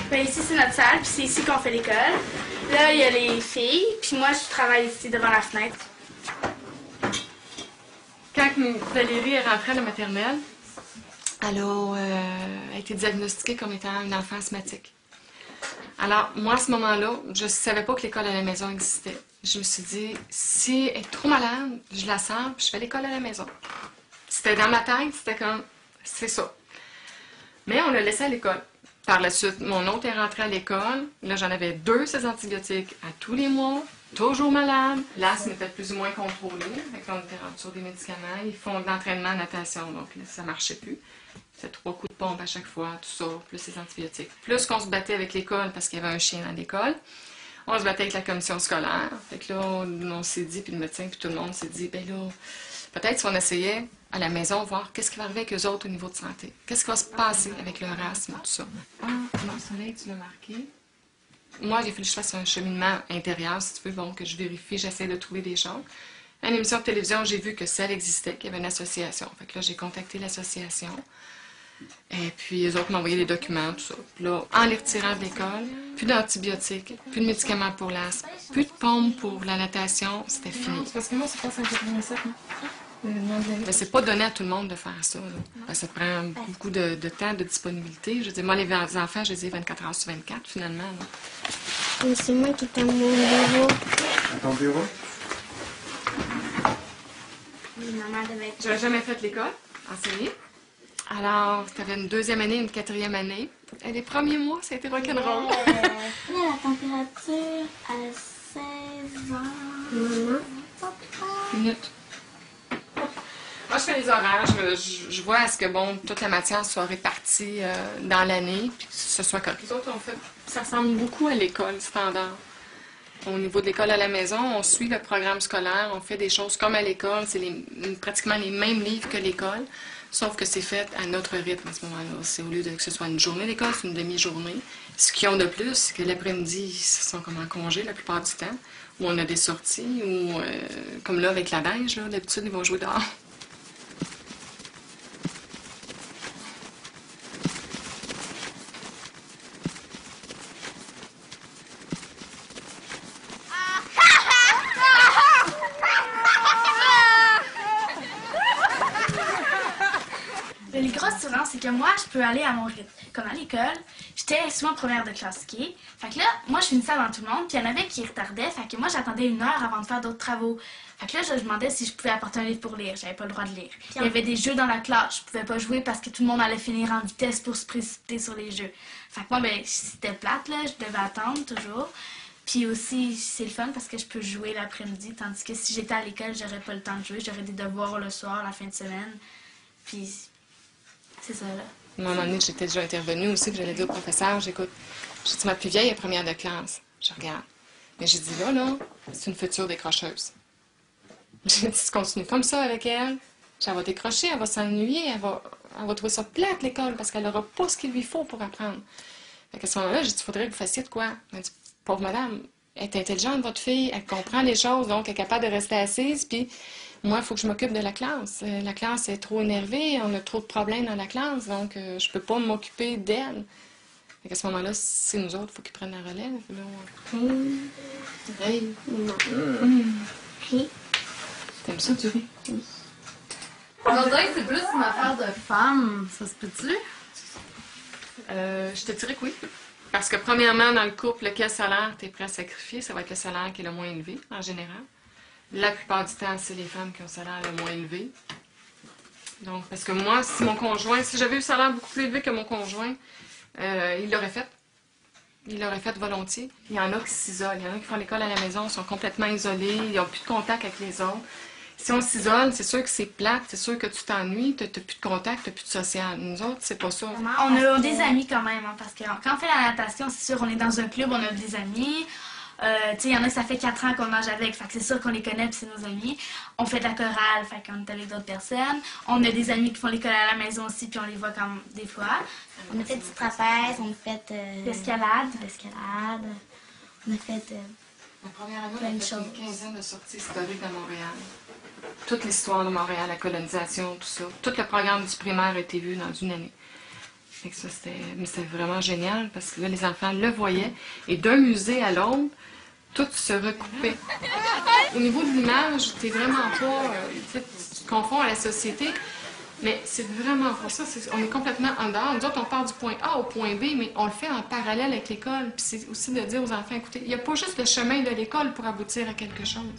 Ben ici, c'est notre salle, puis c'est ici qu'on fait l'école. Là, il y a les filles, puis moi, je travaille ici devant la fenêtre. Quand Valérie est rentrée à la maternelle, elle a été diagnostiquée comme étant une enfant asthmatique. Alors, moi, à ce moment-là, je ne savais pas que l'école à la maison existait. Je me suis dit, si elle est trop malade, je la sors, puis je fais l'école à la maison. C'était dans ma tête, c'était comme, c'est ça. Mais on l'a laissé à l'école. Par la suite, mon autre est rentré à l'école. Là, j'en avais 2 ces antibiotiques à tous les mois, toujours malade. L'asthme était plus ou moins contrôlé. Fait qu'on était rendu sur des médicaments. Ils font de l'entraînement en natation, donc là, ça ne marchait plus. C'était 3 coups de pompe à chaque fois, tout ça, plus les antibiotiques. Plus qu'on se battait avec l'école, parce qu'il y avait un chien dans l'école, on se battait avec la commission scolaire. Fait que là, on s'est dit, puis le médecin, puis tout le monde s'est dit, ben là, peut-être si on essayait à la maison, voir qu'est-ce qui va arriver avec eux autres au niveau de santé. Qu'est-ce qui va se passer avec leur asthme, tout ça. Ah, non, soleil, tu l'as marqué. Moi, il a fallu que je fasse un cheminement intérieur, si tu veux, bon, que je vérifie, j'essaie de trouver des choses. À une émission de télévision, j'ai vu que celle existait, qu'il y avait une association. Fait que là, j'ai contacté l'association. Et puis, les autres m'ont envoyé des documents, tout ça. Puis là, en les retirant de l'école, plus d'antibiotiques, plus de médicaments pour l'asthme, plus de pompes pour la natation, c'était fini. Parce que moi, c'est pas 187, non? Mais c'est pas donné à tout le monde de faire ça. Là. Ça prend beaucoup de temps, de disponibilité. Je veux dire, moi, les enfants, je les ai 24 heures sur 24, finalement. C'est moi qui t'ai mon bureau. À ton bureau? Maman devait être... J'avais jamais fait l'école, enseigner. Alors, tu avais une 2e année, une 4e année. Et les premiers mois, ça a été rock'n'roll. La température à 16 ans. Maman. Minute. Moi, je fais les horaires. Je vois à ce que, bon, toute la matière soit répartie dans l'année, puis que ce soit correct. Les autres, ça ressemble beaucoup à l'école standard. Au niveau de l'école à la maison, on suit le programme scolaire, on fait des choses comme à l'école. C'est pratiquement les mêmes livres que l'école, sauf que c'est fait à notre rythme à ce moment-là. C'est au lieu que ce soit une journée d'école, c'est une demi-journée. Ce qu'ils ont de plus, c'est que l'après-midi, ils sont comme en congé la plupart du temps, où on a des sorties, ou comme là avec la neige, là, d'habitude, ils vont jouer dehors. Les grosses différences, c'est que moi, je peux aller à mon rythme. Comme à l'école, j'étais souvent première de classe, OK? Fait que là, moi, je finissais avant tout le monde, puis il y en avait qui retardaient, fait que moi, j'attendais 1 heure avant de faire d'autres travaux. Fait que là, je demandais si je pouvais apporter un livre pour lire. J'avais pas le droit de lire. Il y avait des jeux dans la classe, je pouvais pas jouer parce que tout le monde allait finir en vitesse pour se précipiter sur les jeux. Fait que moi, ben, c'était plate, là, je devais attendre toujours. Puis aussi, c'est le fun parce que je peux jouer l'après-midi, tandis que si j'étais à l'école, j'aurais pas le temps de jouer, j'aurais des devoirs le soir, la fin de semaine. Puis c'est ça, là. À un moment donné, j'étais déjà intervenue aussi, puis j'allais dire au professeur, j'écoute, j'ai dit, ma plus vieille est première de classe. Je regarde. Mais j'ai dit, là, c'est une future décrocheuse. J'ai dit, tu continues comme ça avec elle, elle va décrocher, elle va s'ennuyer, elle va trouver ça plate, l'école, parce qu'elle n'aura pas ce qu'il lui faut pour apprendre. Fait qu'à ce moment-là, j'ai dit, il faudrait que vous fassiez de quoi? Elle m'a dit, pauvre madame, elle est intelligente, votre fille, elle comprend les choses, donc elle est capable de rester assise, puis moi, il faut que je m'occupe de la classe. La classe est trop énervée, on a trop de problèmes dans la classe, donc je peux pas m'occuper d'elle. À ce moment-là, c'est nous autres, il faut qu'ils prennent la relève. Hey. Non. T'aimes ça, tu ris? On dirait que c'est plus une affaire de femme, ça se peut-tu? Je te dirais que oui. Parce que premièrement, dans le couple, quel salaire tu es prêt à sacrifier, ça va être le salaire qui est le moins élevé, en général. La plupart du temps, c'est les femmes qui ont le salaire le moins élevé. Donc, parce que moi, si j'avais eu le salaire beaucoup plus élevé que mon conjoint, il l'aurait fait. Il l'aurait fait volontiers. Il y en a qui s'isolent. Il y en a qui font l'école à la maison, sont complètement isolés, ils n'ont plus de contact avec les autres. Si on s'isole, c'est sûr que c'est plate, c'est sûr que tu t'ennuies, tu n'as plus de contact, tu n'as plus de social. Nous autres, c'est pas ça. On a des amis quand même, hein, parce que quand on fait la natation, c'est sûr, on est dans un club, on a des amis. Il y en a, ça fait 4 ans qu'on nage avec, fait que c'est sûr qu'on les connaît, puis c'est nos amis. On fait de la chorale, fait qu'on est avec d'autres personnes. On a des amis qui font l'école à la maison aussi, puis on les voit comme des fois. On a fait du trapèze, on a fait... L'escalade. On a fait... La première année, plein on a de fait une choses. quinzaine de sorties historiques à Montréal. Toute l'histoire de Montréal, la colonisation, tout ça. Tout le programme du primaire a été vu dans une année. Fait que ça, c'était vraiment génial parce que là, les enfants le voyaient et d'un musée à l'autre, tout se recoupait. Au niveau de l'image, t'es vraiment pas... tu te confonds à la société, mais c'est vraiment pas ça. On est complètement en dehors. Nous autres, on part du point A au point B, mais on le fait en parallèle avec l'école. Puis c'est aussi de dire aux enfants, écoutez, il n'y a pas juste le chemin de l'école pour aboutir à quelque chose.